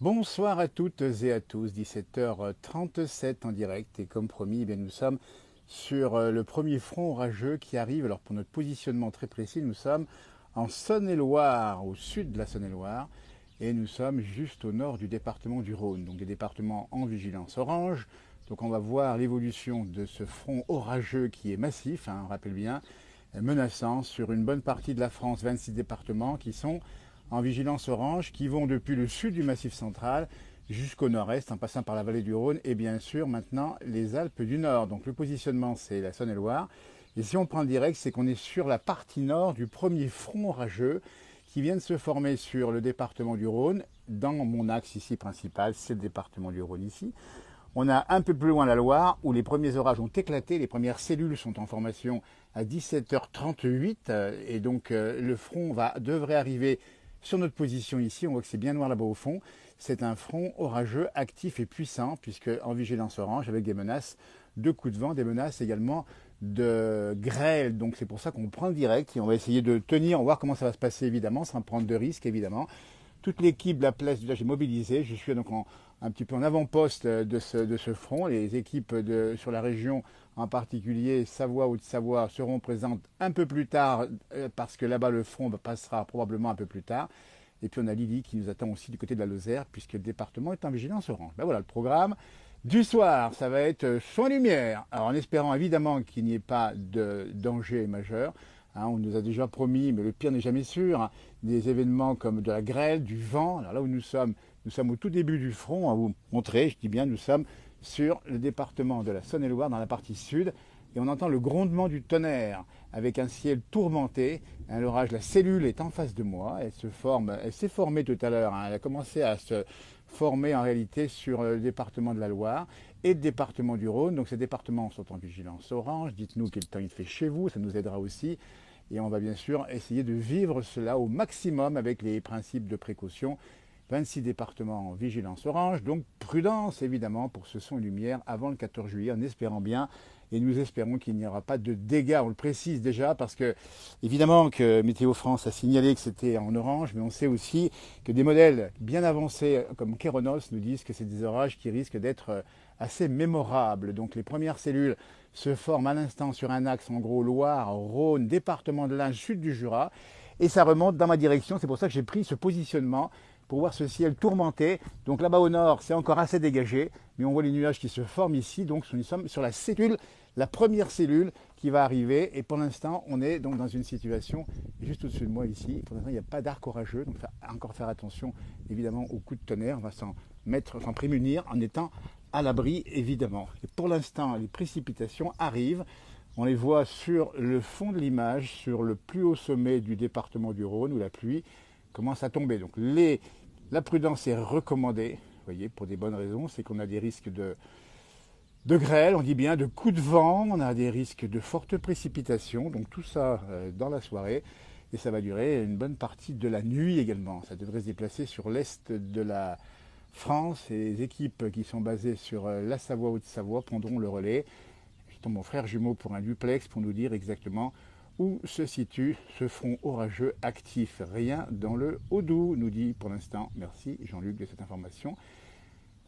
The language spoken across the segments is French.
Bonsoir à toutes et à tous, 17h37 en direct et comme promis, eh bien, nous sommes sur le premier front orageux qui arrive. Alors pour notre positionnement très précis, nous sommes en Saône-et-Loire, au sud de la Saône-et-Loire et nous sommes juste au nord du département du Rhône, donc des départements en vigilance orange. Donc on va voir l'évolution de ce front orageux qui est massif, on rappelle bien, menaçant sur une bonne partie de la France, 26 départements qui sont en vigilance orange, qui vont depuis le sud du Massif central jusqu'au nord-est, en passant par la vallée du Rhône et bien sûr maintenant les Alpes du Nord. Donc le positionnement, c'est la Saône-et-Loire. Et si on prend le direct, c'est qu'on est sur la partie nord du premier front orageux qui vient de se former sur le département du Rhône, dans mon axe ici principal, c'est le département du Rhône ici. On a un peu plus loin la Loire, où les premiers orages ont éclaté, les premières cellules sont en formation à 17h38, et donc le front devrait arriver sur notre position ici. On voit que c'est bien noir là-bas au fond. C'est un front orageux actif et puissant, puisque en vigilance orange, avec des menaces de coups de vent, des menaces également de grêle. Donc c'est pour ça qu'on prend le direct, et on va essayer de tenir, on va voir comment ça va se passer évidemment, sans prendre de risques évidemment. Toute l'équipe de la place du village est mobilisée. Je suis donc un petit peu en avant-poste de ce front. Les équipes sur la région, en particulier Savoie, Haute-Savoie, seront présentes un peu plus tard parce que là-bas le front passera probablement un peu plus tard. Et puis on a Lily qui nous attend aussi du côté de la Lozère puisque le département est en vigilance orange. Ben voilà le programme. Du soir, ça va être son lumière. Alors en espérant évidemment qu'il n'y ait pas de danger majeur. On nous a déjà promis, mais le pire n'est jamais sûr, des événements comme de la grêle, du vent. Alors là où nous sommes au tout début du front, à vous montrer, je dis bien, nous sommes sur le département de la Saône-et-Loire, dans la partie sud, et on entend le grondement du tonnerre, avec un ciel tourmenté. L'orage, la cellule est en face de moi, elle s'est formée tout à l'heure, elle a commencé à se former en réalité sur le département de la Loire et le département du Rhône. Donc ces départements sont en vigilance orange. Dites-nous quel temps il fait chez vous, ça nous aidera aussi. Et on va bien sûr essayer de vivre cela au maximum avec les principes de précaution. 26 départements en vigilance orange, donc prudence évidemment pour ce son et lumière avant le 14 juillet, en espérant bien, et nous espérons qu'il n'y aura pas de dégâts. On le précise déjà parce que, évidemment, que Météo France a signalé que c'était en orange, mais on sait aussi que des modèles bien avancés comme Kéronos nous disent que c'est des orages qui risquent d'être assez mémorables. Donc les premières cellules se forment à l'instant sur un axe, en gros Loire, Rhône, département de l'Ain, sud du Jura, et ça remonte dans ma direction. C'est pour ça que j'ai pris ce positionnement pour voir ce ciel tourmenté. Donc là-bas au nord, c'est encore assez dégagé, mais on voit les nuages qui se forment ici. Donc nous sommes sur la cellule, la première cellule qui va arriver. Et pour l'instant, on est donc dans une situation juste au-dessus de moi ici. Pour l'instant, il n'y a pas d'arc orageux, donc encore faire attention évidemment aux coups de tonnerre. On va s'en prémunir en étant à l'abri évidemment. Et pour l'instant, les précipitations arrivent. On les voit sur le fond de l'image, sur le plus haut sommet du département du Rhône, où la pluie commence à tomber. Donc la prudence est recommandée, vous voyez, pour des bonnes raisons. C'est qu'on a des risques de grêle, on dit bien, de coups de vent, on a des risques de fortes précipitations. Donc tout ça dans la soirée. Et ça va durer une bonne partie de la nuit également. Ça devrait se déplacer sur l'est de la France. Et les équipes qui sont basées sur la Savoie, Haute-Savoie prendront le relais. J'attends mon frère jumeau pour un duplex pour nous dire exactement où se situe ce front orageux actif. Rien dans le Haut-Doubs, nous dit pour l'instant. Merci Jean-Luc de cette information.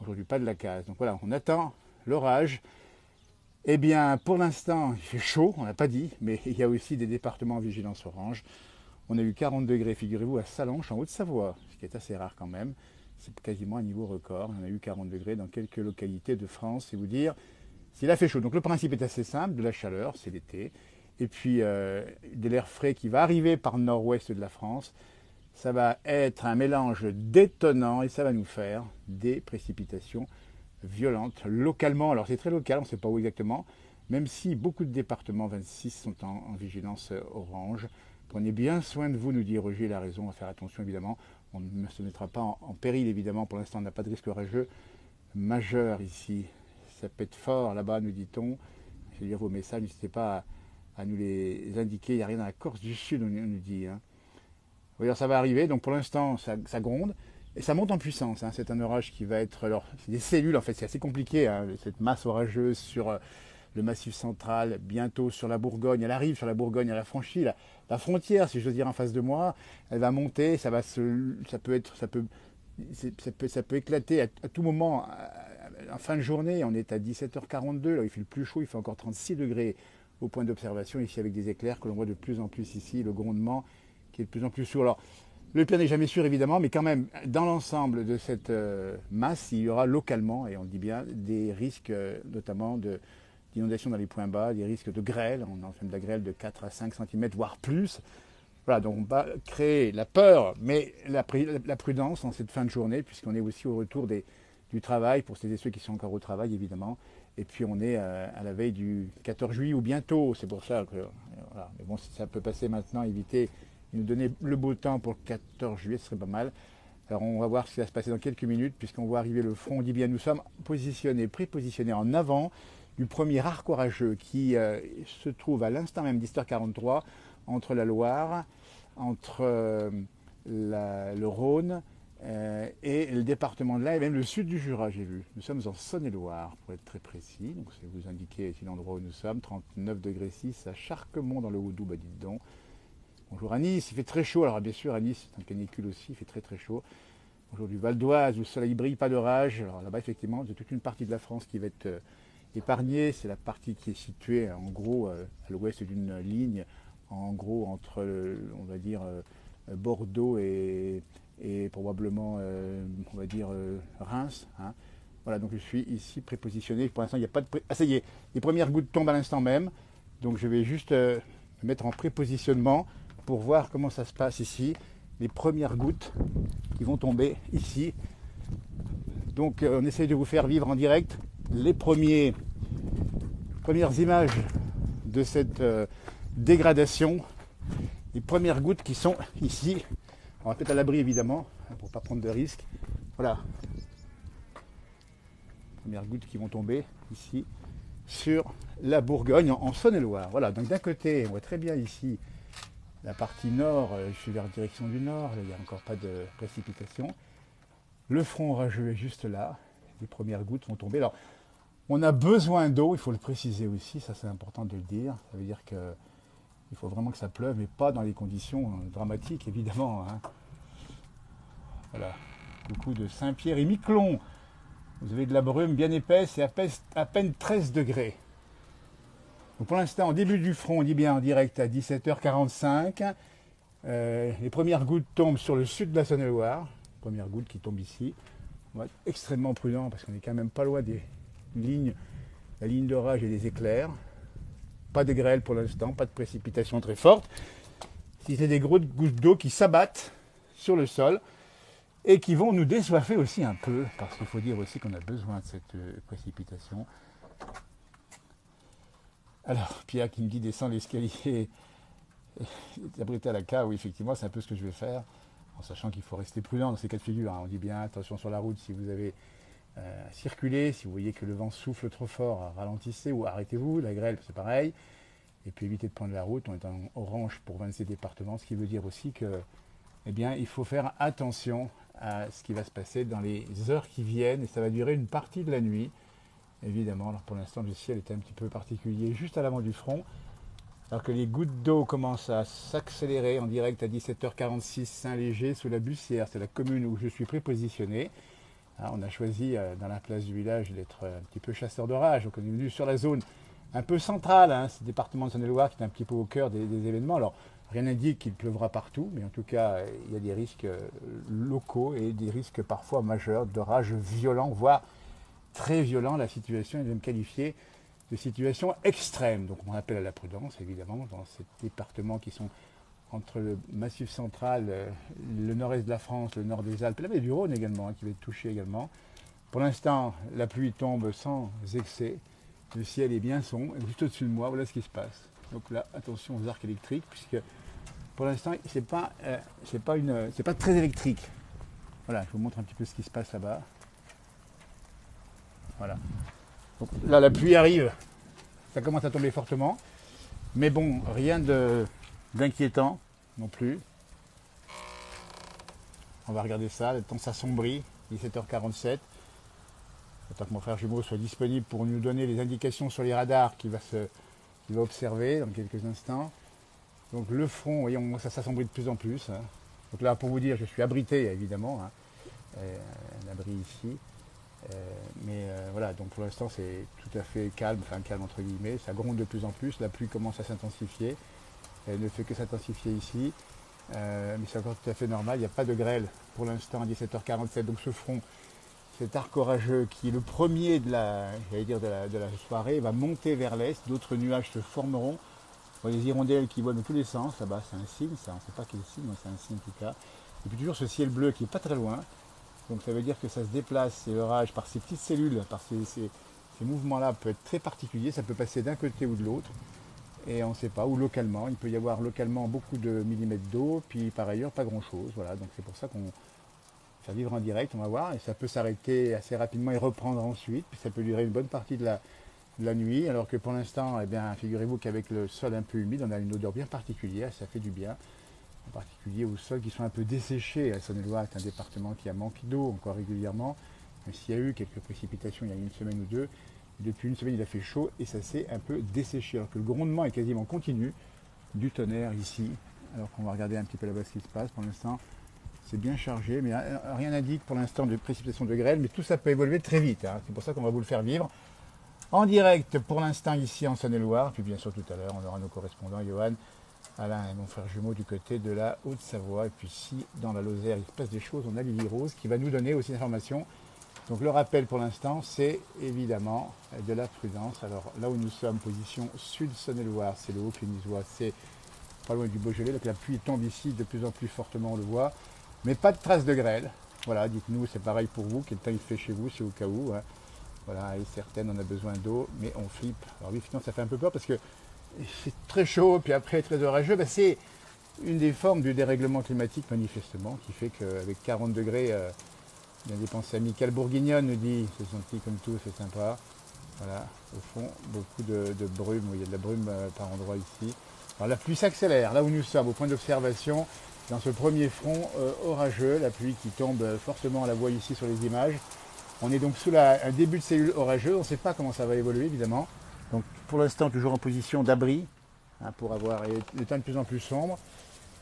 Aujourd'hui, pas de la case. Donc voilà, on attend l'orage. Eh bien, pour l'instant, il fait chaud, on n'a pas dit, mais il y a aussi des départements en vigilance orange. On a eu 40 degrés, figurez-vous, à Sallanches, en Haute-Savoie, ce qui est assez rare quand même. C'est quasiment un niveau record. On a eu 40 degrés dans quelques localités de France. C'est vous dire s'il a fait chaud. Donc le principe est assez simple, de la chaleur, c'est l'été. Et puis de l'air frais qui va arriver par le nord-ouest de la France. Ça va être un mélange détonnant et ça va nous faire des précipitations violentes localement. Alors c'est très local, on ne sait pas où exactement, même si beaucoup de départements, 26, sont en vigilance orange. Prenez bien soin de vous, nous dit Roger, il a raison, à faire attention évidemment. On ne se mettra pas en péril évidemment, pour l'instant on n'a pas de risque orageux majeur ici. Ça pète fort là-bas, nous dit-on. Je vais lire vos messages, n'hésitez pas à nous les indiquer. Il n'y a rien dans la Corse du Sud, on nous dit. Oui, alors ça va arriver, donc pour l'instant ça gronde. Et ça monte en puissance, c'est un orage qui va être... Alors, c'est des cellules, en fait, c'est assez compliqué, cette masse orageuse sur le Massif central, bientôt sur la Bourgogne. Elle arrive sur la Bourgogne, elle a franchi la frontière, si j'ose dire, en face de moi. Elle va monter, ça peut ça peut éclater à tout moment. En fin de journée, on est à 17h42, là il fait le plus chaud, il fait encore 36 degrés au point d'observation, ici avec des éclairs que l'on voit de plus en plus ici, le grondement qui est de plus en plus sourd. Alors, le pire n'est jamais sûr évidemment, mais quand même, dans l'ensemble de cette masse, il y aura localement, et on le dit bien, des risques notamment d'inondation dans les points bas, des risques de grêle, on en fait de la grêle de 4 à 5 cm, voire plus. Voilà, donc on va créer la peur, mais la prudence en cette fin de journée, puisqu'on est aussi au retour du travail, pour celles et ceux qui sont encore au travail évidemment. Et puis on est à la veille du 14 juillet ou bientôt, c'est pour ça que... Voilà. Mais bon, si ça peut passer maintenant, éviter de nous donner le beau temps pour le 14 juillet, ce serait pas mal. Alors on va voir ce qui va se passer dans quelques minutes, puisqu'on voit arriver le front. On dit bien, nous sommes positionnés, prépositionnés en avant du premier arc orageux qui se trouve à l'instant même d'10h43 entre la Loire, entre le Rhône et le département de l'Ain et même le sud du Jura, j'ai vu. Nous sommes en Saône-et-Loire, pour être très précis. Donc, si vous indiquez ici l'endroit où nous sommes, 39 degrés 6 à Charquemont dans le Haut-Doubs, bah dites donc. Bonjour à Nice, il fait très chaud. Alors bien sûr, à Nice, c'est un canicule aussi, il fait très très chaud. Bonjour du Val d'Oise, où le soleil brille, pas d'orage. Alors là-bas, effectivement, il y a toute une partie de la France qui va être épargnée. C'est la partie qui est située, en gros, à l'ouest d'une ligne, en gros, entre, on va dire, Bordeaux et probablement, on va dire, Reims. Hein. Voilà, donc je suis ici prépositionné. Pour l'instant, il n'y a pas de... Ah, ça y est, les premières gouttes tombent à l'instant même. Donc je vais juste me mettre en prépositionnement pour voir comment ça se passe ici. Les premières gouttes qui vont tomber ici. Donc on essaye de vous faire vivre en direct les premières images de cette dégradation. Les premières gouttes qui sont ici. On va peut-être à l'abri évidemment, pour ne pas prendre de risques. Voilà. Premières gouttes qui vont tomber ici sur la Bourgogne en Saône-et-Loire. Voilà, donc d'un côté, on voit très bien ici la partie nord, je suis vers la direction du nord, il n'y a encore pas de précipitation. Le front orageux est juste là, les premières gouttes vont tomber. Alors, on a besoin d'eau, il faut le préciser aussi, ça c'est important de le dire. Ça veut dire qu'il faut vraiment que ça pleuve, mais pas dans les conditions dramatiques, évidemment. Hein. Voilà, coucou de Saint-Pierre et Miquelon. Vous avez de la brume bien épaisse et à peine 13 degrés. Donc pour l'instant, au début du front, on dit bien en direct à 17h45. Les premières gouttes tombent sur le sud de la Saône-et-Loire. Premières gouttes qui tombent ici. On va être extrêmement prudent parce qu'on est quand même pas loin des lignes, la ligne d'orage et des éclairs. Pas de grêle pour l'instant, pas de précipitations très fortes. Si c'est des grosses gouttes d'eau qui s'abattent sur le sol et qui vont nous désoiffer aussi un peu, parce qu'il faut dire aussi qu'on a besoin de cette précipitation. Alors, Pierre qui me dit descendre l'escalier, abrité à la cave, oui, effectivement, c'est un peu ce que je vais faire, en sachant qu'il faut rester prudent dans ces cas de figure. Hein. On dit bien, attention sur la route, si vous avez circulé, si vous voyez que le vent souffle trop fort, ralentissez ou arrêtez-vous, la grêle, c'est pareil. Et puis évitez de prendre la route, on est en orange pour 27 départements, ce qui veut dire aussi que, eh bien, il faut faire attention à ce qui va se passer dans les heures qui viennent, et ça va durer une partie de la nuit. Évidemment, alors pour l'instant, le ciel est un petit peu particulier juste à l'avant du front, alors que les gouttes d'eau commencent à s'accélérer en direct à 17h46 Saint-Léger sous la Bussière, c'est la commune où je suis prépositionné. Alors, on a choisi dans la place du village d'être un petit peu chasseur d'orage, donc on est venu sur la zone un peu centrale, hein, ce département de Saône-et-Loire qui est un petit peu au cœur des événements. Alors rien n'indique qu'il pleuvra partout, mais en tout cas il y a des risques locaux et des risques parfois majeurs d'orages violents, voire très violent, la situation est même qualifiée de situation extrême. Donc on appelle à la prudence, évidemment, dans ces départements qui sont entre le Massif central, le nord-est de la France, le nord des Alpes, la vallée du Rhône également, hein, qui va être touchée également. Pour l'instant, la pluie tombe sans excès, le ciel est bien sombre, et juste au-dessus de moi, voilà ce qui se passe. Donc là, attention aux arcs électriques, puisque pour l'instant, c'est pas très électrique. Voilà, je vous montre un petit peu ce qui se passe là-bas. Voilà. Donc là, la pluie arrive, ça commence à tomber fortement, mais bon, rien d'inquiétant non plus. On va regarder ça, le temps s'assombrit, 17h47. J'attends que mon frère jumeau soit disponible pour nous donner les indications sur les radars qu'il va observer dans quelques instants. Donc le front, voyons, ça s'assombrit de plus en plus. Hein. Donc là, pour vous dire, je suis abrité, évidemment. Hein. un abri ici. Mais voilà, donc pour l'instant c'est tout à fait calme, enfin calme entre guillemets, ça gronde de plus en plus, la pluie commence à s'intensifier, elle ne fait que s'intensifier ici, mais c'est encore tout à fait normal, il n'y a pas de grêle pour l'instant à 17h47, donc ce front, cet arc orageux qui est le premier de la soirée va monter vers l'est, d'autres nuages se formeront, on voit les hirondelles qui volent dans tous les sens, là-bas c'est un signe, ça, on ne sait pas quel signe, mais c'est un signe en tout cas, et puis toujours ce ciel bleu qui n'est pas très loin. Donc ça veut dire que ça se déplace, ces orages, par ces petites cellules, par ces mouvements-là, peut être très particulier. Ça peut passer d'un côté ou de l'autre, et on ne sait pas, ou localement. Il peut y avoir localement beaucoup de millimètres d'eau, puis par ailleurs pas grand-chose. Voilà, donc c'est pour ça qu'on va vivre en direct, on va voir, et ça peut s'arrêter assez rapidement et reprendre ensuite. Puis ça peut durer une bonne partie de la nuit, alors que pour l'instant, eh bien, figurez-vous qu'avec le sol un peu humide, on a une odeur bien particulière, ça fait du bien. En particulier aux sols qui sont un peu desséchés. La Saône-et-Loire est un département qui a manqué d'eau encore régulièrement, même s'il y a eu quelques précipitations il y a une semaine ou deux. Depuis une semaine, il a fait chaud et ça s'est un peu desséché, alors que le grondement est quasiment continu du tonnerre ici. Alors qu'on va regarder un petit peu là-bas ce qui se passe. Pour l'instant, c'est bien chargé, mais rien n'indique pour l'instant de précipitation de grêle, mais tout ça peut évoluer très vite. Hein. C'est pour ça qu'on va vous le faire vivre en direct pour l'instant ici en Saône-et-Loire. Puis bien sûr tout à l'heure, on aura nos correspondants, Johan, Alain et mon frère jumeau du côté de la Haute-Savoie. Et puis si dans la Lozère il se passe des choses, on a Lily Rose qui va nous donner aussi l'information. Donc le rappel pour l'instant, c'est évidemment de la prudence. Alors là où nous sommes, position sud Saône-et-Loire, c'est le Haut-Clunisois, c'est pas loin du Beaujolais. Donc la pluie tombe ici de plus en plus fortement, on le voit. Mais pas de traces de grêle. Voilà, dites-nous, c'est pareil pour vous, quel temps il fait chez vous, c'est au cas où. Hein. Voilà, et certaines, on a besoin d'eau, mais on flippe. Alors oui, finalement, ça fait un peu peur parce que c'est très chaud, puis après très orageux, ben c'est une des formes du dérèglement climatique manifestement, qui fait qu'avec 40 degrés, bien des pensées amicales bourguignonnes nous dit, c'est gentil comme tout, c'est sympa. Voilà, au fond, beaucoup de brume, il y a de la brume par endroits ici. Alors la pluie s'accélère, là où nous sommes, au point d'observation, dans ce premier front orageux, la pluie qui tombe fortement, on la voit ici sur les images. On est donc sous un début de cellule orageuse, on ne sait pas comment ça va évoluer évidemment. Donc pour l'instant toujours en position d'abri, hein, pour avoir le temps de plus en plus sombre.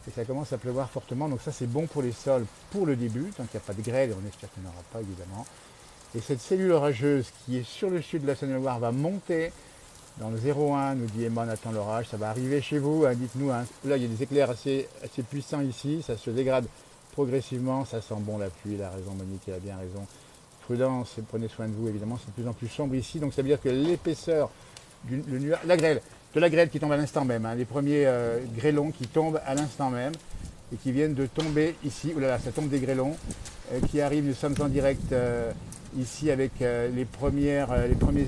Et ça commence à pleuvoir fortement, donc ça c'est bon pour les sols pour le début, tant qu'il n'y a pas de grêle, et on espère qu'il n'y en aura pas évidemment. Et cette cellule orageuse qui est sur le sud de la Saône-et-Loire va monter dans le 0,1, nous dit Emma, on attend l'orage, ça va arriver chez vous, hein, dites-nous, hein. Là il y a des éclairs assez puissants ici, ça se dégrade progressivement, ça sent bon la pluie, il a raison Monique, il a bien raison. Prudence, et prenez soin de vous évidemment, c'est de plus en plus sombre ici, donc ça veut dire que l'épaisseur de la grêle qui tombe à l'instant même, hein, les premiers grêlons qui tombent à l'instant même et qui viennent de tomber ici, oulala, ça tombe des grêlons qui arrivent, nous sommes en direct ici avec les premiers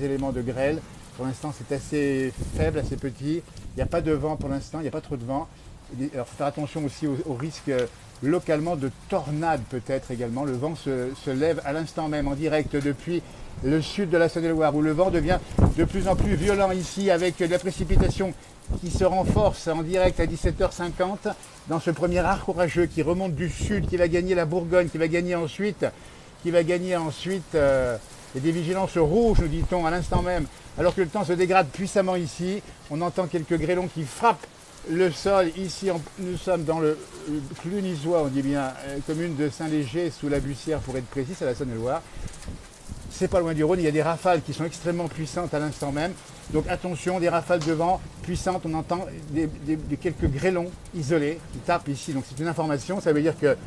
éléments de grêle. Pour l'instant c'est assez faible, assez petit, il n'y a pas de vent pour l'instant, il n'y a pas trop de vent. Alors il faut faire attention aussi au risque localement de tornades peut-être également. Le vent se lève à l'instant même en direct depuis le sud de la Saône-et-Loire où le vent devient de plus en plus violent ici avec de la précipitation qui se renforce en direct à 17h50 dans ce premier arc orageux qui remonte du sud, qui va gagner la Bourgogne, qui va gagner ensuite et des vigilances rouges, nous dit-on, à l'instant même, alors que le temps se dégrade puissamment ici. On entend quelques grêlons qui frappent le sol. Ici, nous sommes dans le Clunisois, on dit bien, commune de Saint-Léger, sous la Bussière pour être précis, c'est la Saône-et-Loire. C'est pas loin du Rhône, il y a des rafales qui sont extrêmement puissantes à l'instant même. Donc attention, des rafales de vent puissantes, on entend quelques grêlons isolés qui tapent ici. Donc c'est une information, ça veut dire que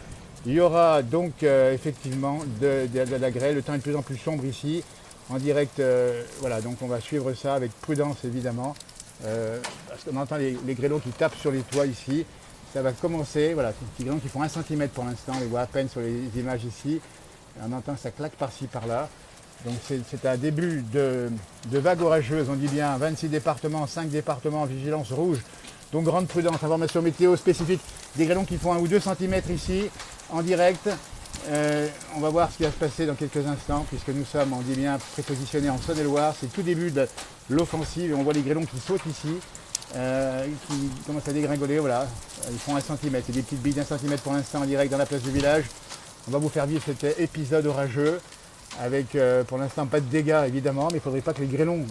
il y aura donc effectivement de la grêle, le temps est de plus en plus sombre ici, en direct, voilà, donc on va suivre ça avec prudence évidemment, parce qu'on entend les grêlons qui tapent sur les toits ici, ça va commencer, voilà, ces petits grêlons qui font 1 cm pour l'instant, on les voit à peine sur les images ici, on entend que ça claque par-ci par-là, donc c'est un début de vague orageuse, on dit bien 26 départements, 5 départements en vigilance rouge, donc grande prudence, information météo spécifique, des grêlons qui font 1 ou 2 cm ici, en direct. On va voir ce qui va se passer dans quelques instants, puisque nous sommes, on dit bien, prépositionnés en Saône-et-Loire. C'est le tout début de l'offensive et on voit les grêlons qui sautent ici, qui commencent à dégringoler. Voilà, ils font 1 cm. C'est des petites billes d'1 cm pour l'instant en direct dans la place du village. On va vous faire vivre cet épisode orageux, avec pour l'instant pas de dégâts évidemment, mais il ne faudrait pas que les grêlons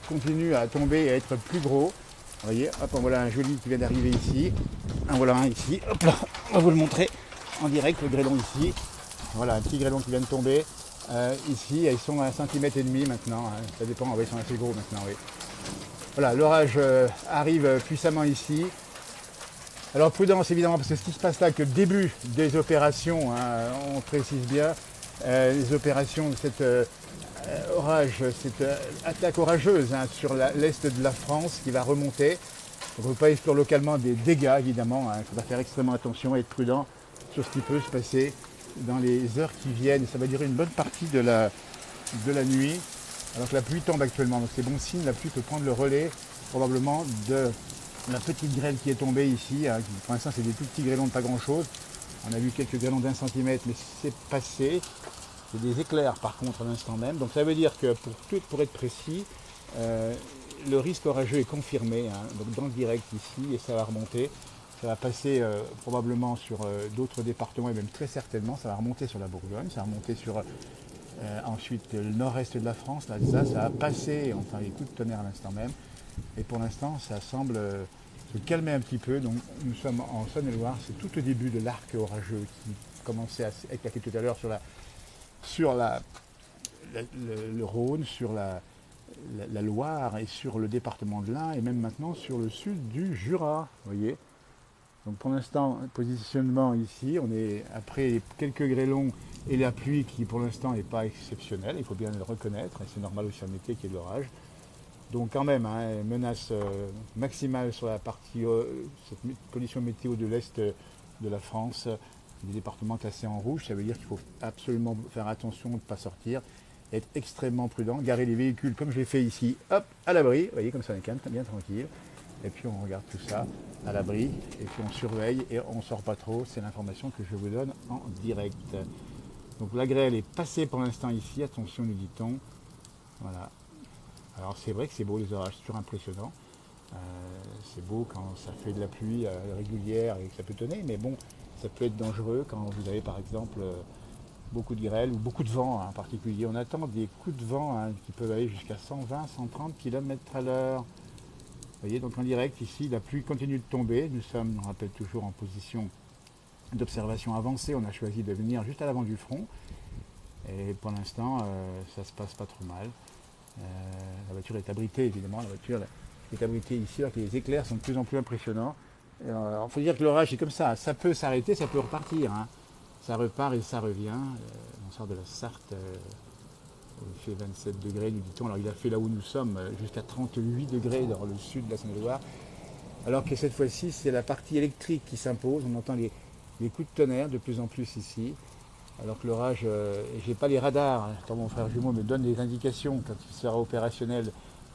continuent à tomber et à être plus gros. Vous voyez, hop, en voilà un joli qui vient d'arriver ici. En voilà un ici, hop là, on va vous le montrer en direct, le grêlon ici. Voilà, un petit grêlon qui vient de tomber. Ici, ils sont à 1,5 cm maintenant. Hein. Ça dépend, oui, ils sont assez gros maintenant, oui. Voilà, l'orage arrive puissamment ici. Alors prudence évidemment, parce que ce qui se passe là, que le début des opérations, hein, on précise bien, les opérations de cet orage, cette attaque orageuse hein, sur l'est de la France qui va remonter. Donc on ne peut pas exclure localement des dégâts évidemment, hein. Il faudra faire extrêmement attention et être prudent sur ce qui peut se passer dans les heures qui viennent. Ça va durer une bonne partie de la nuit, alors que la pluie tombe actuellement. Donc c'est bon signe, la pluie peut prendre le relais probablement de la petite grêle qui est tombée ici. Hein, pour l'instant c'est des tout petits grêlons de pas grand chose. On a vu quelques grêlons d'1 centimètre, mais c'est passé. C'est des éclairs par contre à l'instant même. Donc ça veut dire que pour être précis, le risque orageux est confirmé, hein, donc dans le direct ici, et ça va remonter. Ça va passer probablement sur d'autres départements, et même très certainement, ça va remonter sur la Bourgogne, ça va remonter sur ensuite le nord-est de la France, l'Alsace, ça va passer, enfin les coups de tonnerre à l'instant même. Et pour l'instant, ça semble se calmer un petit peu. Donc nous sommes en Saône-et-Loire, c'est tout au début de l'arc orageux qui commençait à éclater tout à l'heure sur le Rhône, sur la Loire et sur le département de l'Ain et même maintenant sur le sud du Jura, vous voyez. Donc pour l'instant, positionnement ici, on est après quelques grêlons et la pluie qui pour l'instant n'est pas exceptionnelle, il faut bien le reconnaître, et c'est normal aussi en été qu'il y ait de l'orage. Donc quand même, hein, menace maximale sur la partie, cette condition météo de l'Est de la France, des départements classés en rouge, ça veut dire qu'il faut absolument faire attention de ne pas sortir, être extrêmement prudent, garer les véhicules comme je l'ai fait ici, hop, à l'abri, vous voyez comme ça on est calme, bien tranquille, et puis on regarde tout ça à l'abri, et puis on surveille et on ne sort pas trop, c'est l'information que je vous donne en direct. Donc la grêle est passée pour l'instant ici, attention nous dit-on, voilà. Alors c'est vrai que c'est beau les orages, c'est toujours impressionnant. C'est beau quand ça fait de la pluie régulière et que ça peut tonner, mais bon, ça peut être dangereux quand vous avez par exemple beaucoup de grêle ou beaucoup de vent hein, en particulier. On attend des coups de vent hein, qui peuvent aller jusqu'à 120, 130 km/h. Vous voyez, donc en direct ici, la pluie continue de tomber. Nous sommes, on rappelle toujours, en position d'observation avancée. On a choisi de venir juste à l'avant du front. Et pour l'instant, ça se passe pas trop mal. La voiture est abritée, évidemment. La voiture est abritée ici, alors que les éclairs sont de plus en plus impressionnants. Il faut dire que l'orage est comme ça. Ça peut s'arrêter, ça peut repartir. Hein. Ça repart et ça revient. On sort de la Sarthe. Il fait 27 degrés, nous dit-on. Alors il a fait là où nous sommes jusqu'à 38 degrés dans le sud de la Saône-et-Loire. Alors que cette fois-ci, c'est la partie électrique qui s'impose. On entend les coups de tonnerre de plus en plus ici. Alors que l'orage, je n'ai pas les radars, quand mon frère jumeau me donne des indications quand il sera opérationnel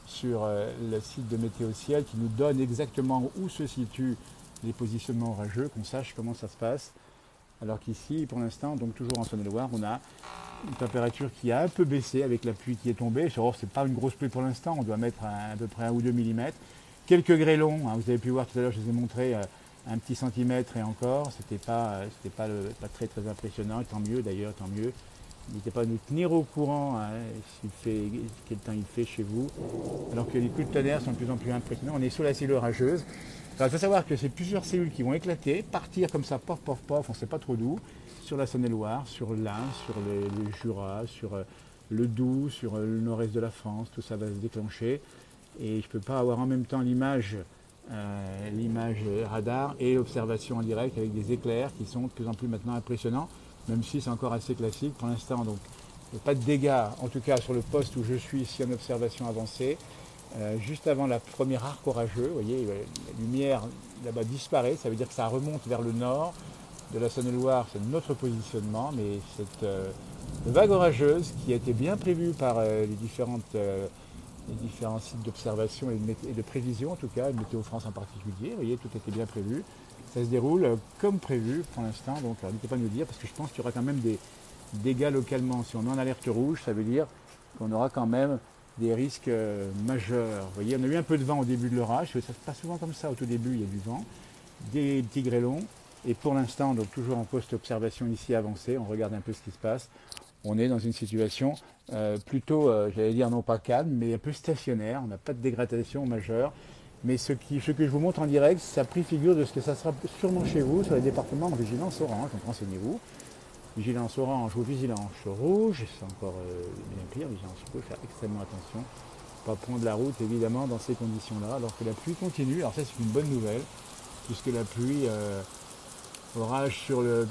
sur le site de Météo Ciel, qui nous donne exactement où se situent les positionnements orageux, qu'on sache comment ça se passe. Alors qu'ici, pour l'instant, donc toujours en Saône-et-Loire, on a une température qui a un peu baissé avec la pluie qui est tombée. C'est pas une grosse pluie pour l'instant, on doit mettre à peu près 1 ou 2 mm. Quelques grêlons, hein, vous avez pu voir tout à l'heure, je les ai montrés, un petit centimètre et encore, c'était pas très très impressionnant, tant mieux d'ailleurs, tant mieux. N'hésitez pas à nous tenir au courant hein, quel temps il fait chez vous, alors que les coups de tonnerre sont de plus en plus impressionnants. On est sous la cellule orageuse. Alors, il faut savoir que c'est plusieurs cellules qui vont éclater, partir comme ça, pof, pof, pof, on ne sait pas trop d'où, sur la Saône-et-Loire, sur l'Ain, sur le Jura, sur le Doubs, sur le nord-est de la France, tout ça va se déclencher. Et je ne peux pas avoir en même temps l'image radar et l'observation en direct avec des éclairs qui sont de plus en plus maintenant impressionnants, même si c'est encore assez classique pour l'instant. Donc pas de dégâts, en tout cas sur le poste où je suis ici en observation avancée. Juste avant la première arc orageux, vous voyez, la lumière là-bas disparaît, ça veut dire que ça remonte vers le nord de la Saône-et-Loire, c'est notre positionnement, mais cette vague orageuse qui a été bien prévue par les différents sites d'observation et de prévision, en tout cas, Météo France en particulier. Vous voyez, tout était bien prévu. Ça se déroule comme prévu pour l'instant, donc n'hésitez pas à nous dire, parce que je pense qu'il y aura quand même des dégâts localement. Si on est en alerte rouge, ça veut dire qu'on aura quand même des risques majeurs. Vous voyez, on a eu un peu de vent au début de l'orage, ça se passe souvent comme ça, au tout début, il y a du vent, des petits grêlons, et pour l'instant, donc toujours en post-observation ici avancée, on regarde un peu ce qui se passe. On est dans une situation plutôt, j'allais dire non pas calme, mais un peu stationnaire. On n'a pas de dégradation majeure. Mais ce que je vous montre en direct, ça préfigure de ce que ça sera sûrement chez vous, sur les départements en vigilance orange. Donc renseignez-vous. vigilance orange ou vigilance rouge, c'est encore bien pire, vigilance rouge, faire extrêmement attention. Pas prendre la route évidemment dans ces conditions-là, alors que la pluie continue. Alors ça c'est une bonne nouvelle, puisque la pluie, orage sur le...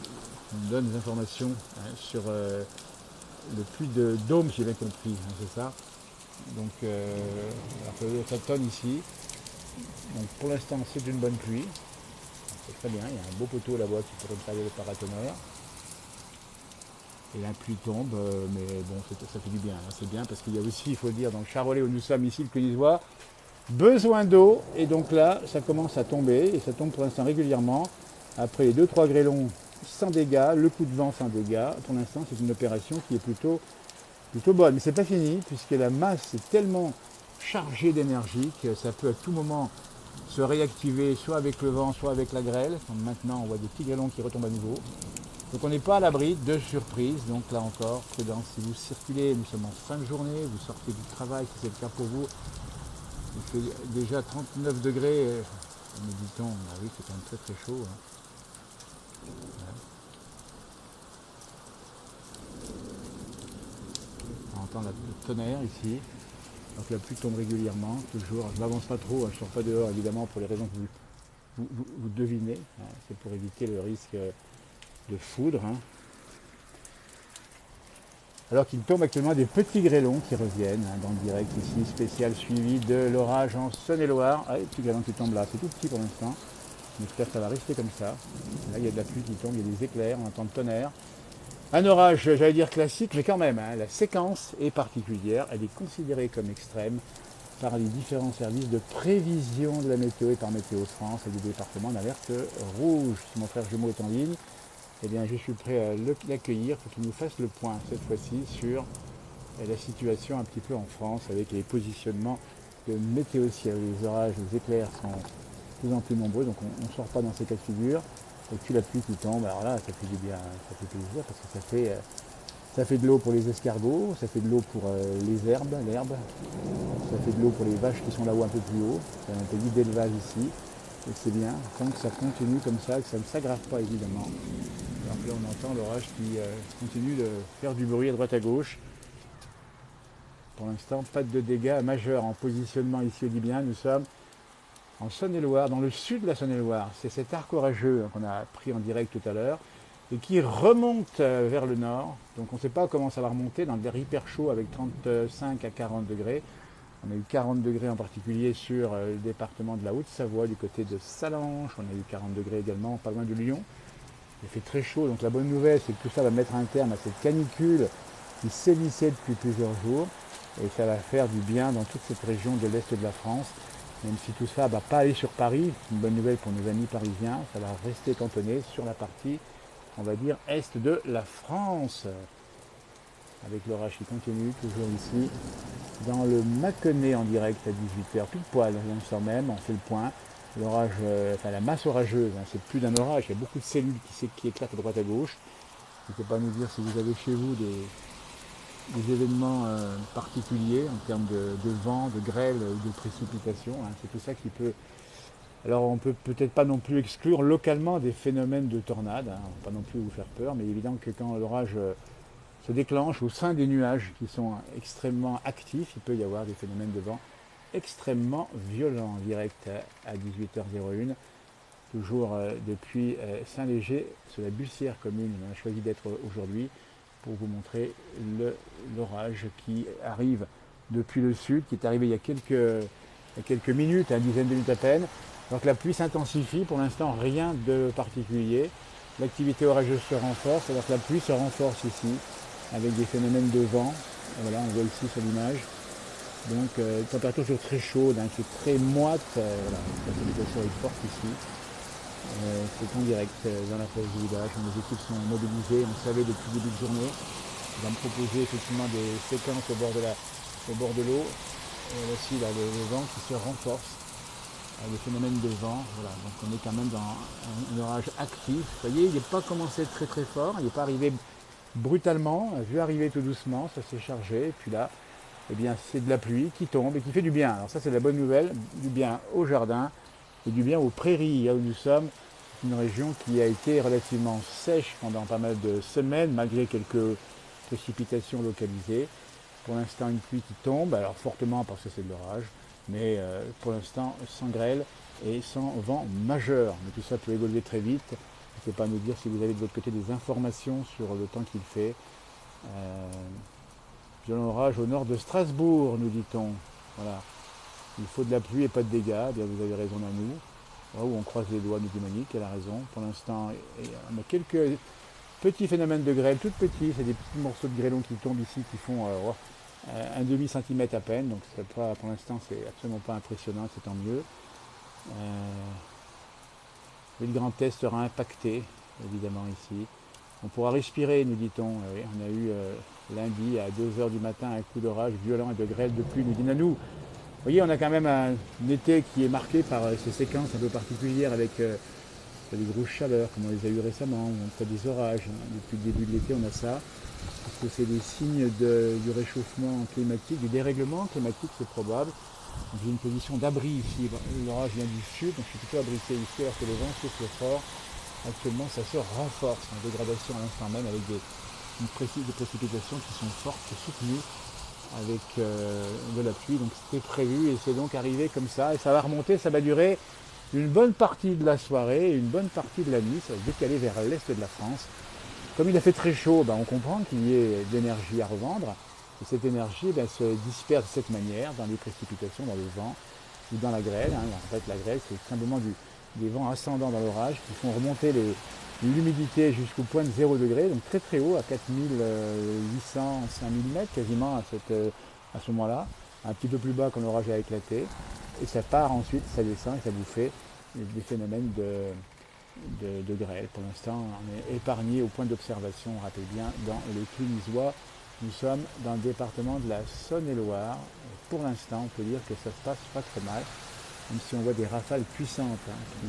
On donne des informations hein, sur le puits de Dôme, si j'ai bien compris, hein, c'est ça. Donc ça tonne ici. Donc pour l'instant c'est une bonne pluie. C'est très bien, il y a un beau poteau là-bas qui pourrait me servir de paratonnerre. Et la pluie tombe, mais bon, ça fait du bien, hein, c'est bien parce qu'il y a aussi, il faut le dire, dans le Charolais où nous sommes ici, le Clunisois, besoin d'eau. Et donc là, ça commence à tomber, et ça tombe pour l'instant régulièrement. Après les 2-3 grêlons sans dégâts, le coup de vent sans dégâts, pour l'instant c'est une opération qui est plutôt bonne. Mais c'est pas fini, puisque la masse est tellement chargée d'énergie que ça peut à tout moment se réactiver, soit avec le vent, soit avec la grêle. Donc maintenant, on voit des petits grêlons qui retombent à nouveau. Donc on n'est pas à l'abri de surprises. Donc là encore, prudence. Si vous circulez, nous sommes en fin de journée, vous sortez du travail, si c'est le cas pour vous, il fait déjà 39 degrés. Me dit-on, ah oui, c'est quand même très très chaud. Hein. On entend le tonnerre ici. Donc la pluie tombe régulièrement, toujours. Je n'avance pas trop, hein, je ne sors pas dehors évidemment pour les raisons que vous devinez. Hein. C'est pour éviter le risque de foudre. Hein. Alors qu'il tombe actuellement des petits grêlons qui reviennent hein, dans le direct ici, spécial suivi de l'orage en Saône-et-Loire. Ah, les petits grêlons qui tombent là, c'est tout petit pour l'instant. J'espère que ça va rester comme ça. Là, il y a de la pluie qui tombe, il y a des éclairs, on entend le tonnerre. Un orage, j'allais dire classique, mais quand même, hein, la séquence est particulière. Elle est considérée comme extrême par les différents services de prévision de la météo et par Météo France et du département d'alerte rouge. Si mon frère jumeau est en ligne, eh bien, je suis prêt à l'accueillir pour qu'il nous fasse le point, cette fois-ci, sur la situation un petit peu en France avec les positionnements de météo ciel. Les orages, les éclairs sont de plus en plus nombreux, donc on ne sort pas dans ces cas de figure. Et puis la pluie qui tombe, alors là, ça fait du bien, ça fait plaisir, parce que ça fait de l'eau pour les escargots, ça fait de l'eau pour l'herbe, ça fait de l'eau pour les vaches qui sont là-haut un peu plus haut. C'est un pays d'élevage ici, et c'est bien, tant que ça continue comme ça, que ça ne s'aggrave pas évidemment. Alors là, on entend l'orage qui continue de faire du bruit à droite à gauche. Pour l'instant, pas de dégâts majeurs en positionnement ici au Libyen. Nous sommes en Saône-et-Loire, dans le sud de la Saône-et-Loire. C'est cet arc orageux qu'on a pris en direct tout à l'heure et qui remonte vers le nord. Donc on ne sait pas comment ça va remonter dans l'air hyper chaud avec 35 à 40 degrés. On a eu 40 degrés en particulier sur le département de la Haute-Savoie, du côté de Salanches. On a eu 40 degrés également, pas loin de Lyon. Il fait très chaud, donc la bonne nouvelle, c'est que tout ça va mettre un terme à cette canicule qui sévissait depuis plusieurs jours. Et ça va faire du bien dans toute cette région de l'Est de la France. Même si tout ça ne va pas aller sur Paris, c'est une bonne nouvelle pour nos amis parisiens, ça va rester cantonné sur la partie, on va dire, est de la France. Avec l'orage qui continue, toujours ici, dans le Mâconnais en direct à 18h, pile poil, on sort même, on fait le point. L'orage, enfin la masse orageuse, hein, c'est plus d'un orage, il y a beaucoup de cellules qui éclatent à droite à gauche. N'hésitez pas à nous dire si vous avez chez vous des événements particuliers en termes de vent, de grêle ou de précipitation. Hein. C'est tout ça qui peut... Alors on peut peut-être pas non plus exclure localement des phénomènes de tornades, hein. Pas non plus vous faire peur, mais évident que quand l'orage se déclenche au sein des nuages qui sont extrêmement actifs, il peut y avoir des phénomènes de vent extrêmement violents en direct à 18h01. Toujours depuis Saint-Léger, sur la Bussière commune, on a choisi d'être aujourd'hui pour vous montrer l'orage qui arrive depuis le sud, qui est arrivé il y a quelques minutes, une dizaine de minutes à peine. Donc la pluie s'intensifie, pour l'instant rien de particulier. L'activité orageuse se renforce, alors que la pluie se renforce ici, avec des phénomènes de vent. Voilà, on voit ici sur l'image. Donc température toujours très chaude, hein, c'est très moite, voilà, la précipitation est forte ici. C'est en direct dans la place du village, les équipes sont mobilisées, on savait depuis le début de journée. On va me proposer effectivement des séquences au bord de l'eau. Voici là, le vent qui se renforce, le phénomène de vent. Voilà, donc on est quand même dans un orage actif. Vous voyez, il n'est pas commencé très très fort, il n'est pas arrivé brutalement, on a vu arriver tout doucement, ça s'est chargé. Et puis là, eh bien, c'est de la pluie qui tombe et qui fait du bien. Alors ça c'est la bonne nouvelle, du bien au jardin et du bien aux prairies, là où nous sommes. une région qui a été relativement sèche pendant pas mal de semaines, malgré quelques précipitations localisées. Pour l'instant, une pluie qui tombe, alors fortement parce que c'est de l'orage, mais pour l'instant sans grêle et sans vent majeur. Mais tout ça peut évoluer très vite. N'hésitez pas à nous dire si vous avez de votre côté des informations sur le temps qu'il fait. Euh, Violent orage au nord de Strasbourg, nous dit-on. Voilà. Il faut de la pluie et pas de dégâts. Bien, vous avez raison à nous. Là où on croise les doigts, nous dit Monique, elle a raison. Pour l'instant, on a quelques petits phénomènes de grêle, tout petits. C'est des petits morceaux de grêlon qui tombent ici, qui font un demi-centimètre à peine. Donc pas, pour l'instant, c'est absolument pas impressionnant, c'est tant mieux. Mais le Grand Est sera impacté, évidemment, ici. On pourra respirer, nous dit-on. On a eu lundi à 2 heures du matin un coup d'orage violent et de grêle de pluie, nous dit Nanou. Vous voyez, on a quand même un été qui est marqué par ces séquences un peu particulières avec des grosses chaleurs, comme on les a eu récemment, où on fait des orages. Hein. Depuis le début de l'été, on a ça. Est-ce que c'est des signes du réchauffement climatique, du dérèglement climatique, c'est probable. J'ai une position d'abri ici. L'orage vient du sud, donc je suis plutôt abrité ici, alors que le vent souffle fort. Actuellement, ça se renforce en dégradation à l'instant même avec des précipitations qui sont fortes et soutenues avec de la pluie. Donc c'était prévu et c'est donc arrivé comme ça. Et ça va remonter, ça va durer une bonne partie de la soirée et une bonne partie de la nuit. Ça va se décaler vers l'est de la France. Comme il a fait très chaud, on comprend qu'il y ait de l'énergie à revendre. Et cette énergie se disperse de cette manière dans les précipitations, dans le vent ou dans la grêle. Hein. En fait, la grêle, c'est simplement des vents ascendants dans l'orage qui font remonter l'humidité jusqu'au point de 0 degré, donc très très haut, à 4800, 5000 mètres quasiment à ce moment-là. Un petit peu plus bas quand l'orage a éclaté. Et ça part ensuite, ça descend et ça vous fait des phénomènes de grêle. Pour l'instant, on est épargné au point d'observation, on rappelle bien, dans le Clunisois. Nous sommes dans le département de la Saône-et-Loire. Pour l'instant, on peut dire que ça se passe pas très mal, même si on voit des rafales puissantes qui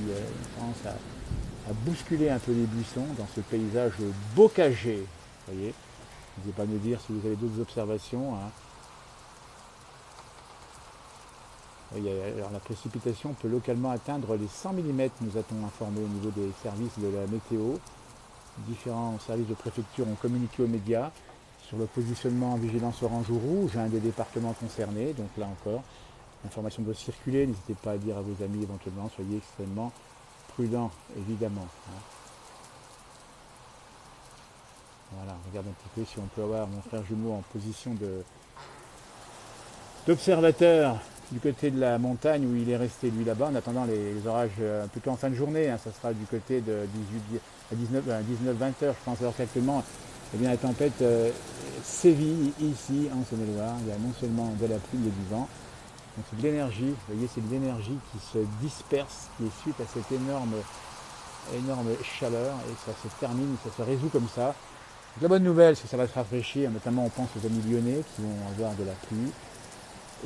commencent à bousculer un peu les buissons dans ce paysage bocagé. Vous voyez, n'hésitez pas à me dire si vous avez d'autres observations. Hein. Alors, la précipitation peut localement atteindre les 100 mm, nous a-t-on informé au niveau des services de la météo. Différents services de préfecture ont communiqué aux médias sur le positionnement en vigilance orange ou rouge, un des départements concernés. Donc là encore, l'information doit circuler. N'hésitez pas à dire à vos amis éventuellement, soyez extrêmement prudents, évidemment. Hein. Voilà, regarde un petit peu si on peut avoir mon frère jumeau en position d'observateur du côté de la montagne où il est resté lui là-bas en attendant les orages plutôt en fin de journée. Hein. Ça sera du côté de 19-20 heures, je pense. Alors qu'actuellement, eh bien, la tempête sévit ici en Saône-et-Loire. Il y a non seulement de la pluie et du vent, donc c'est de l'énergie. Vous voyez, c'est de l'énergie qui se disperse, qui est suite à cette énorme chaleur et ça se termine, ça se résout comme ça. Donc, la bonne nouvelle, c'est que ça va se rafraîchir, notamment on pense aux amis lyonnais qui vont avoir de la pluie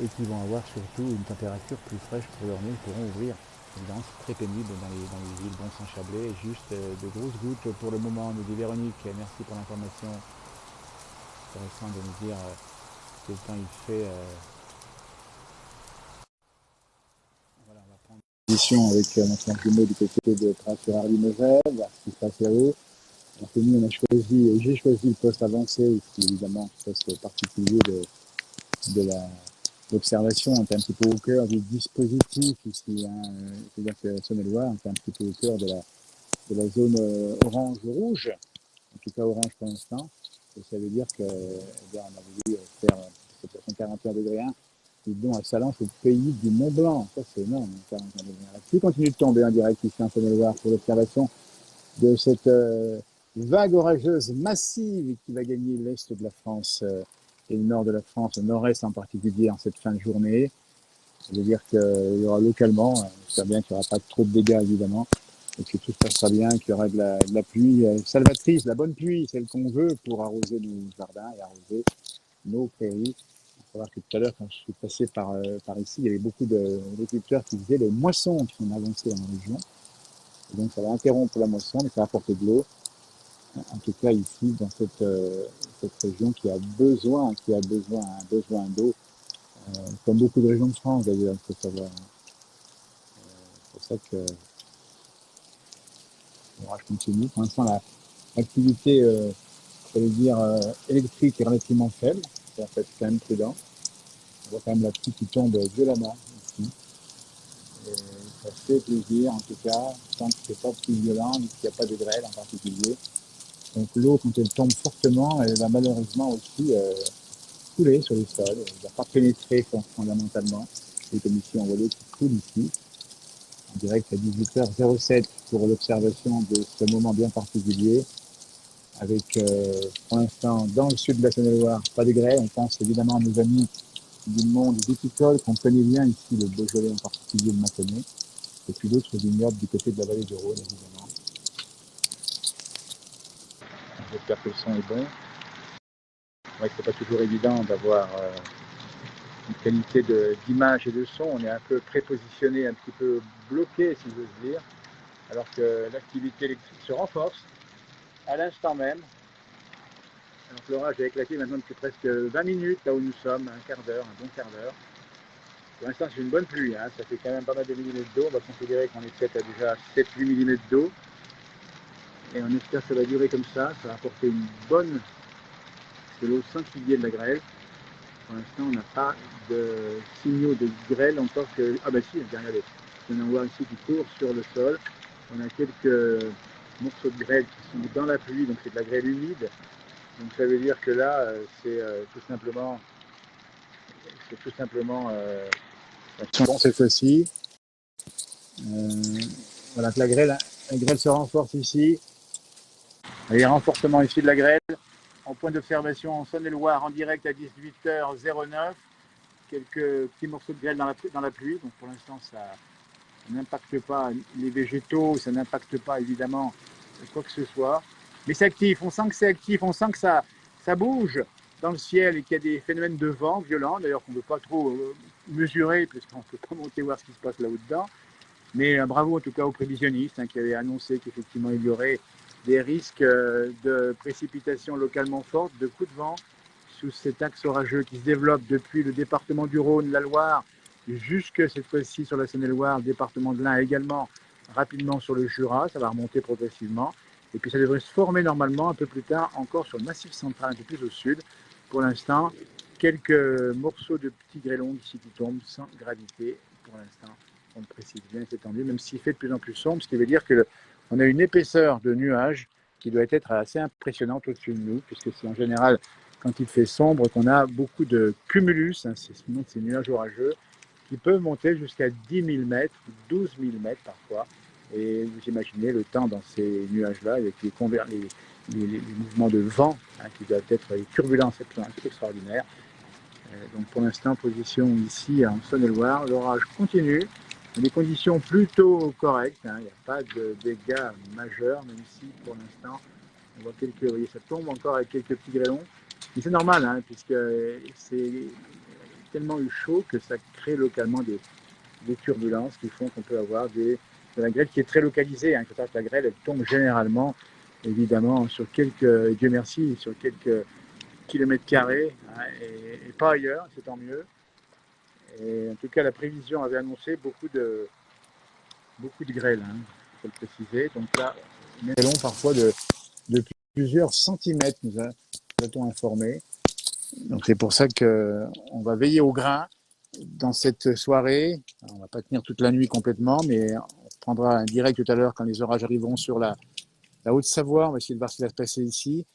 et qui vont avoir surtout une température plus fraîche pour leur nez, ils pourront ouvrir. Évidemment, c'est très pénible dans les villes, bon Saint-Chablais, juste de grosses gouttes pour le moment, nous dit Véronique. Merci pour l'information. C'est intéressant de nous dire quel temps il fait. Voilà, on va prendre une position avec notre jumeau du côté de Pras-sur-Arly-Moselle, voir ce qui se passe là-haut. Alors que nous, j'ai choisi le poste avancé, qui évidemment, poste particulier de l'observation. On est un petit peu au cœur du dispositif ici. Hein. C'est-à-dire que Saône-et-Loire, on est un petit peu au cœur de la zone orange-rouge, en tout cas orange pour l'instant. Et ça veut dire que, on a voulu faire 41 degrés 1, et bon, à Salence, au pays du Mont Blanc. Ça, c'est énorme, 41 degrés 1. Qui continue de tomber en direct ici en Saône-et-Loire pour l'observation de cette vague orageuse massive qui va gagner l'est de la France et le nord de la France, le nord-est en particulier en cette fin de journée. Ça veut dire qu'il y aura localement, j'espère bien qu'il n'y aura pas trop de dégâts évidemment, et que tout se passera bien, qu'il y aura de la pluie salvatrice, la bonne pluie, celle qu'on veut pour arroser nos jardins et arroser nos prairies. Il faut voir que tout à l'heure, quand je suis passé par ici, il y avait beaucoup d'agriculteurs qui faisaient les moissons qui sont avancées dans la région. Et donc ça va interrompre la moisson, mais ça va apporter de l'eau. En tout cas ici, dans cette région qui a besoin d'eau, comme beaucoup de régions de France d'ailleurs, il faut savoir. C'est pour ça que l'orage continue. Pour l'instant, l'activité électrique est relativement faible. En fait, c'est quand même prudent. On voit quand même la pluie qui tombe violemment ici. Et ça fait plaisir, en tout cas, tant que c'est pas plus violent, qu'il n'y a pas de grêle en particulier. Donc l'eau, quand elle tombe fortement, elle va malheureusement aussi couler sur les sols. Elle ne va pas pénétrer fondamentalement. Et comme ici, on voit l'eau qui coule ici, en direct à 18h07 pour l'observation de ce moment bien particulier. Avec, pour l'instant, dans le sud de la Saône-et-Loire, pas de grêle. On pense évidemment à nos amis du monde viticole qu'on connaît bien ici, le Beaujolais en particulier, le Mâconnais, et puis d'autres vignobles du côté de la vallée du Rhône, évidemment. J'espère que le son est bon. C'est vrai que c'est pas toujours évident d'avoir une qualité d'image et de son. On est un peu prépositionné, un petit peu bloqué, si j'ose dire, alors que l'activité électrique se renforce à l'instant même. Alors que l'orage a éclaté maintenant depuis presque 20 minutes, là où nous sommes, un quart d'heure, un bon quart d'heure. Pour l'instant, c'est une bonne pluie, hein. Ça fait quand même pas mal de millimètres d'eau. On va considérer qu'on est peut-être à déjà 7-8 millimètres d'eau. Et on espère que ça va durer comme ça. Ça va apporter une bonne, de l'eau sans qu'il y ait de la grêle. Pour l'instant, on n'a pas de signaux de grêle en tant que... Ah bah si, regardez, on en voit ici qui court sur le sol. On a quelques morceaux de grêle qui sont dans la pluie, donc c'est de la grêle humide. Donc ça veut dire que là, c'est tout simplement... Bon, cette fois-ci. Voilà que la grêle se renforce ici. Il y a un renforcement ici de la grêle. En point d'observation en Saône-et-Loire en direct à 18h09. Quelques petits morceaux de grêle dans la pluie. Donc pour l'instant, ça n'impacte pas les végétaux, ça n'impacte pas évidemment quoi que ce soit. Mais c'est actif, on sent que c'est actif, on sent que ça bouge dans le ciel et qu'il y a des phénomènes de vent violents, d'ailleurs qu'on ne peut pas trop mesurer puisqu'on ne peut pas monter voir ce qui se passe là-haut dedans. Mais bravo en tout cas aux prévisionnistes qui avaient annoncé qu'effectivement il y aurait des risques de précipitations localement fortes, de coups de vent sous cet axe orageux qui se développe depuis le département du Rhône, la Loire, jusque cette fois-ci sur la Saône-et-Loire, le département de l'Ain également, rapidement sur le Jura, ça va remonter progressivement. Et puis ça devrait se former normalement un peu plus tard encore sur le Massif central, un peu plus au sud. Pour l'instant, quelques morceaux de petits grêlons ici qui tombent sans gravité pour l'instant. On le précise bien, c'est tendu, même s'il fait de plus en plus sombre, ce qui veut dire qu'on a une épaisseur de nuages qui doit être assez impressionnante au-dessus de nous, puisque c'est en général quand il fait sombre qu'on a beaucoup de cumulus, hein, c'est ce nom de ces nuages orageux, qui peuvent monter jusqu'à 10 000 mètres, 12 000 mètres parfois. Et vous imaginez le temps dans ces nuages-là, avec les mouvements de vent, hein, qui doivent être les turbulences extraordinaires. Donc pour l'instant, position ici en Saône-et-Loire, l'orage continue, des conditions plutôt correctes, hein, il n'y a pas de dégâts majeurs, même si pour l'instant, on voit quelques, vous voyez, ça tombe encore avec quelques petits grêlons. Mais c'est normal, hein, puisque c'est tellement eu chaud que ça crée localement des turbulences qui font qu'on peut avoir de la grêle qui est très localisée. Hein. La grêle, elle tombe généralement, évidemment, sur quelques, Dieu merci, sur quelques kilomètres carrés, hein, et pas ailleurs, c'est tant mieux. Et en tout cas, la prévision avait annoncé beaucoup de grêle, hein, il faut le préciser. Donc là, on est long parfois de plusieurs centimètres, nous a-t-on informé. Donc c'est pour ça qu'on va veiller au grain dans cette soirée. Alors, on ne va pas tenir toute la nuit complètement, mais on prendra un direct tout à l'heure quand les orages arriveront sur la Haute-Savoie. On va essayer de voir ce qui va se passer ici.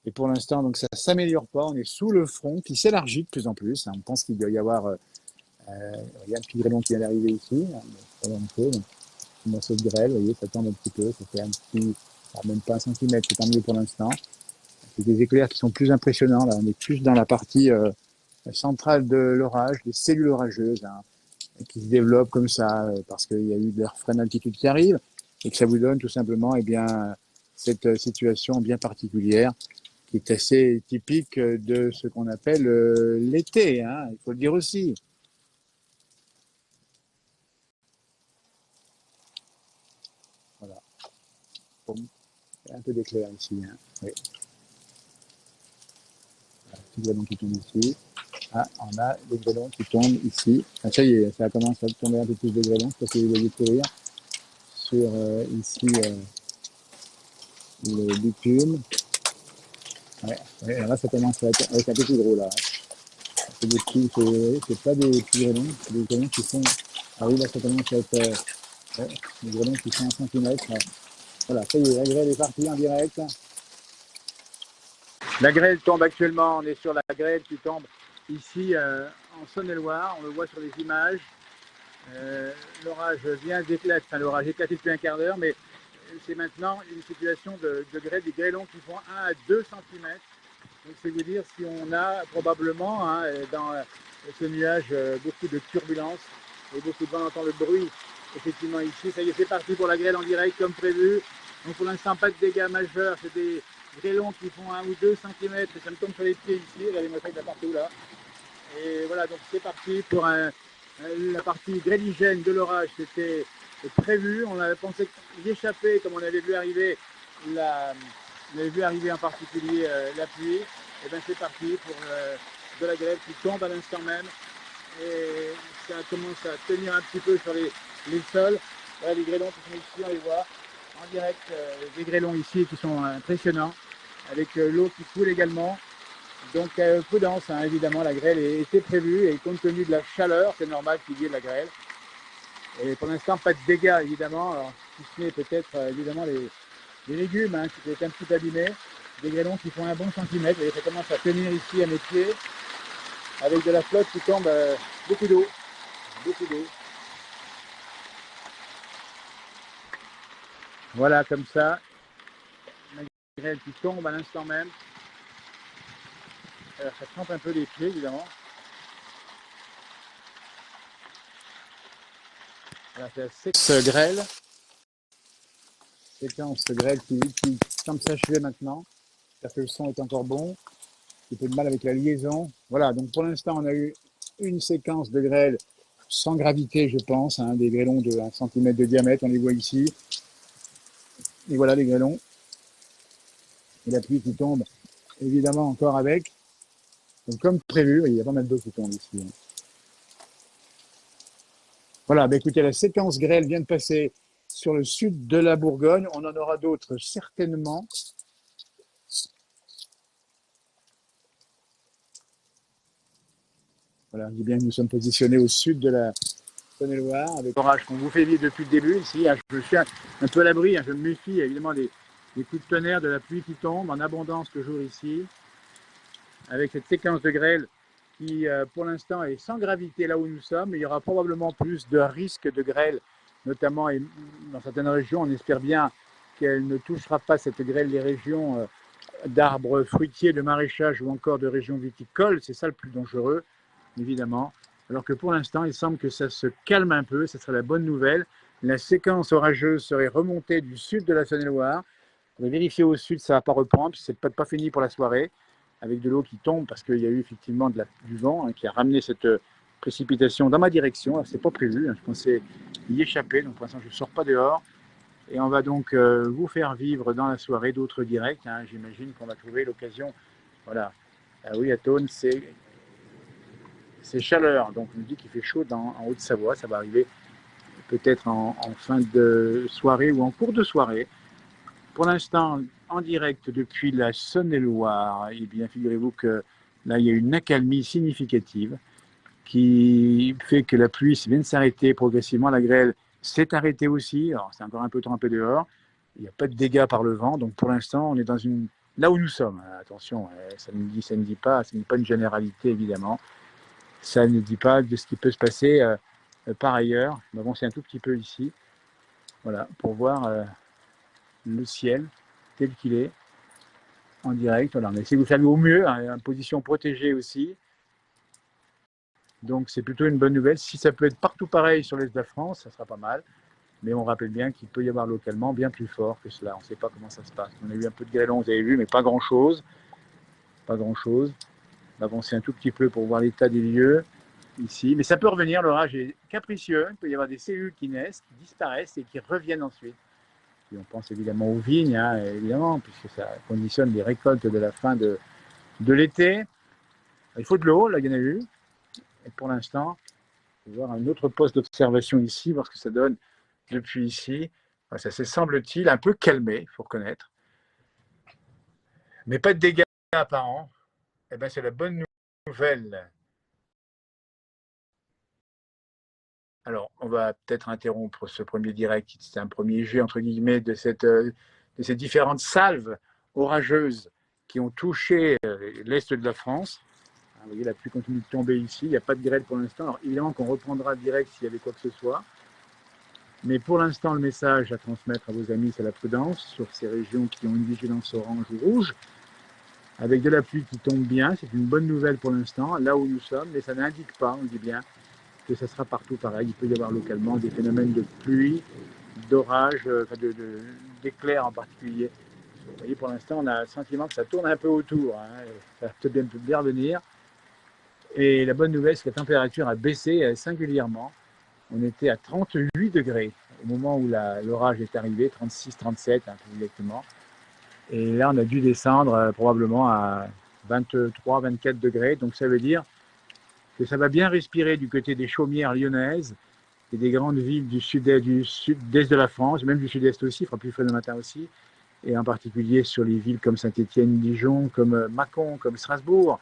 Et pour l'instant, donc ça ne s'améliore pas. On est sous le front qui s'élargit de plus en plus. On pense qu'il doit y avoir... il y a un petit grêlon qui vient d'arriver ici. Pas grand-chose. Un morceau de grêle, vous voyez, ça tombe un petit peu. Ça fait un petit... même pas un centimètre, c'est tant mieux pour l'instant. C'est des éclairs qui sont plus impressionnants. Là, on est plus dans la partie centrale de l'orage, des cellules orageuses, hein, qui se développent comme ça parce qu'il y a eu de l'air frais d'altitude qui arrive et que ça vous donne tout simplement cette situation bien particulière qui est assez typique de ce qu'on appelle l'été, hein, il faut le dire aussi. Voilà. Bon, il y a un peu d'éclair ici. Hein. Oui. Voilà, petit grêlon qui tombe ici. Ah, on a des grêlons qui tombent ici. Ah, ça y est, ça commence à tomber un peu plus de grêlons. Je ne sais pas si vous voyez courir sur ici le bitume. Ouais, ouais, là, ça commence à être un peu plus gros, là. C'est pas des petits grêlons, c'est des grêlons qui sont. Ah oui, là, ça commence à être ouais, des grêlons qui sont 1 cm. Voilà, ça y est, la grêle est partie en direct. La grêle tombe actuellement, on est sur la grêle qui tombe ici en Saône-et-Loire, on le voit sur les images. L'orage vient d'éclater, enfin l'orage éclaté depuis un quart d'heure, mais c'est maintenant une situation de grêle, des grêlons qui font 1 à 2 cm. Donc c'est vous dire si on a probablement hein, dans ce nuage beaucoup de turbulences et beaucoup de vent, on entend le bruit effectivement ici. Ça y est, c'est parti pour la grêle en direct comme prévu. Donc pour l'instant pas de dégâts majeurs, c'est des grêlons qui font 1 ou 2 cm et ça me tombe sur les pieds ici, regardez-moi ça de partout là. Et voilà, donc c'est parti pour la partie gréligène de l'orage, c'était prévu, on avait pensé y échapper comme on avait vu arriver on avait vu arriver en particulier la pluie, et bien c'est parti pour de la grêle qui tombe à l'instant même et ça commence à tenir un petit peu sur les sols. Voilà les grêlons qui sont ici, on les voit en direct, des grêlons ici qui sont impressionnants avec l'eau qui coule également. Donc prudence, hein, évidemment, la grêle était prévue et compte tenu de la chaleur, c'est normal qu'il y ait de la grêle. Et pour l'instant, pas de dégâts, évidemment, alors, si ce n'est peut-être évidemment les légumes hein, qui étaient un petit peu abîmés, des grêlons qui font 1 bon centimètre, et ça commence à tenir ici à mes pieds, avec de la flotte qui tombe, beaucoup d'eau, beaucoup d'eau. Voilà, comme ça, la grêle qui tombe à l'instant même. Alors, ça trempe un peu les pieds, évidemment. Voilà, c'est la séquence grêle. Séquence grêle qui semble s'achever maintenant. J'espère que le son est encore bon. J'ai un peu de mal avec la liaison. Voilà, donc pour l'instant, on a eu une séquence de grêle sans gravité, je pense, hein, des grêlons de 1 cm de diamètre, on les voit ici. Et voilà les grêlons. Et la pluie qui tombe, évidemment, encore avec. Donc comme prévu, il y a pas mal d'eau qui tombe ici. Hein. Voilà, bah écoutez, la séquence grêle vient de passer sur le sud de la Bourgogne. On en aura d'autres certainement. Voilà, je dis bien que nous sommes positionnés au sud de la Saône-et-Loire avec l'orage qu'on vous fait vivre depuis le début ici. Je suis un peu à l'abri, je me méfie évidemment des coups de tonnerre, de la pluie qui tombe en abondance toujours ici, avec cette séquence de grêle qui pour l'instant est sans gravité là où nous sommes. Il y aura probablement plus de risques de grêle, notamment dans certaines régions. On espère bien qu'elle ne touchera pas cette grêle les régions d'arbres fruitiers, de maraîchage ou encore de régions viticoles. C'est ça le plus dangereux, évidemment. Alors que pour l'instant, il semble que ça se calme un peu, ce serait la bonne nouvelle. La séquence orageuse serait remontée du sud de la Saône-et-Loire. On va vérifier au sud, ça ne va pas reprendre, c'est peut-être pas fini pour la soirée, avec de l'eau qui tombe, parce qu'il y a eu effectivement du vent hein, qui a ramené cette précipitation dans ma direction. Ce n'est pas prévu, hein, je pensais y échapper, donc pour l'instant je ne sors pas dehors. Et on va donc vous faire vivre dans la soirée d'autres directs. Hein. J'imagine qu'on va trouver l'occasion. Voilà. Ah oui, à Thônes, c'est chaleur. Donc on nous dit qu'il fait chaud en Haute-Savoie. Ça va arriver peut-être en fin de soirée ou en cours de soirée. Pour l'instant, en direct depuis la Saône-et-Loire, eh bien, figurez-vous que là, il y a une accalmie significative qui fait que la pluie vient de s'arrêter progressivement. La grêle s'est arrêtée aussi. Alors, c'est encore un peu trempé dehors. Il n'y a pas de dégâts par le vent. Donc, pour l'instant, on est dans une. Là où nous sommes, attention, ça ne dit pas, ce n'est pas une généralité, évidemment. Ça ne dit pas de ce qui peut se passer par ailleurs. On va avancer un tout petit peu ici. Voilà, pour voir le ciel tel qu'il est en direct. Voilà, on essaie de vous faire au mieux, hein, en position protégée aussi. Donc c'est plutôt une bonne nouvelle. Si ça peut être partout pareil sur l'est de la France, ça sera pas mal. Mais on rappelle bien qu'il peut y avoir localement bien plus fort que cela. On ne sait pas comment ça se passe. On a eu un peu de grêlon, vous avez vu, mais pas grand-chose. Pas grand-chose. On va avancer un tout petit peu pour voir l'état des lieux ici. Mais ça peut revenir, l'orage est capricieux. Il peut y avoir des cellules qui naissent, qui disparaissent et qui reviennent ensuite. Et on pense évidemment aux vignes, hein, évidemment, puisque ça conditionne les récoltes de la fin de l'été. Il faut de l'eau, là il y en a eu. Et pour l'instant, on va voir un autre poste d'observation ici, voir ce que ça donne depuis ici. Ça s'est, semble-t-il, un peu calmé, il faut reconnaître. mais pas de dégâts apparents. Eh ben, c'est la bonne nouvelle. Alors, on va peut-être interrompre ce premier direct, c'est un premier jet, entre guillemets, de ces différentes salves orageuses qui ont touché l'Est de la France. Vous voyez, la pluie continue de tomber ici, il n'y a pas de grêle pour l'instant. Alors, évidemment qu'on reprendra direct s'il y avait quoi que ce soit. Mais pour l'instant, le message à transmettre à vos amis, c'est la prudence sur ces régions qui ont une vigilance orange ou rouge, avec de la pluie qui tombe bien. C'est une bonne nouvelle pour l'instant, là où nous sommes, mais ça n'indique pas, on dit bien, que ça sera partout pareil. Il peut y avoir localement des phénomènes de pluie, d'orage, d'éclairs en particulier. Vous voyez, pour l'instant, on a le sentiment que ça tourne un peu autour. Hein. Ça peut bien venir. Et la bonne nouvelle, c'est que la température a baissé singulièrement. On était à 38 degrés au moment où l'orage est arrivé, 36, 37, un peu exactement. Et là, on a dû descendre probablement à 23, 24 degrés. Donc ça veut dire que ça va bien respirer du côté des chaumières lyonnaises et des grandes villes du sud-est de la France, même du sud-est aussi, il fera plus frais le matin aussi, et en particulier sur les villes comme Saint-Étienne, Dijon, comme Mâcon, comme Strasbourg,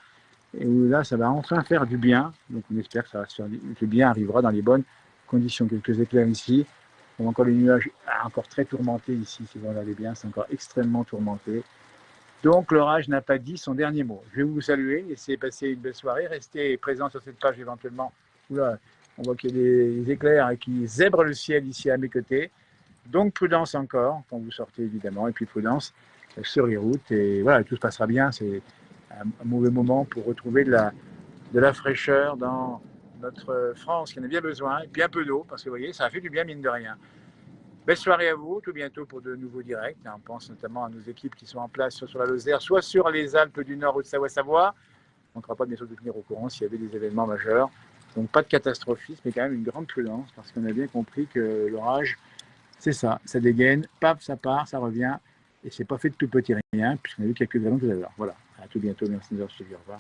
et où là, ça va enfin faire du bien. Donc on espère que ça va se faire, que le bien arrivera dans les bonnes conditions. Quelques éclairs ici. On a encore les nuages encore très tourmentés ici, si vous regardez bien, c'est encore extrêmement tourmenté. Donc l'orage n'a pas dit son dernier mot. Je vais vous saluer, essayez de passer une belle soirée, restez présents sur cette page éventuellement. Oula, on voit qu'il y a des éclairs qui zèbrent le ciel ici à mes côtés. Donc prudence encore quand vous sortez évidemment, et puis prudence sur les routes. Et voilà, tout se passera bien. C'est un mauvais moment pour retrouver de la fraîcheur dans notre France qui en a bien besoin, et puis un peu d'eau, parce que vous voyez, ça a fait du bien mine de rien. Belle soirée à vous, tout bientôt pour de nouveaux directs. On pense notamment à nos équipes qui sont en place soit sur la Lozère, soit sur les Alpes du Nord ou de Savoie-Savoie. On ne manquera pas bien sûr de tenir au courant s'il y avait des événements majeurs. Donc pas de catastrophisme, mais quand même une grande prudence, parce qu'on a bien compris que l'orage, c'est ça, ça dégaine, paf, ça part, ça revient, et c'est pas fait de tout petit rien, puisqu'on a vu quelques grêlons tout à l'heure. Voilà, à tout bientôt, merci de nous avoir suivis, au revoir.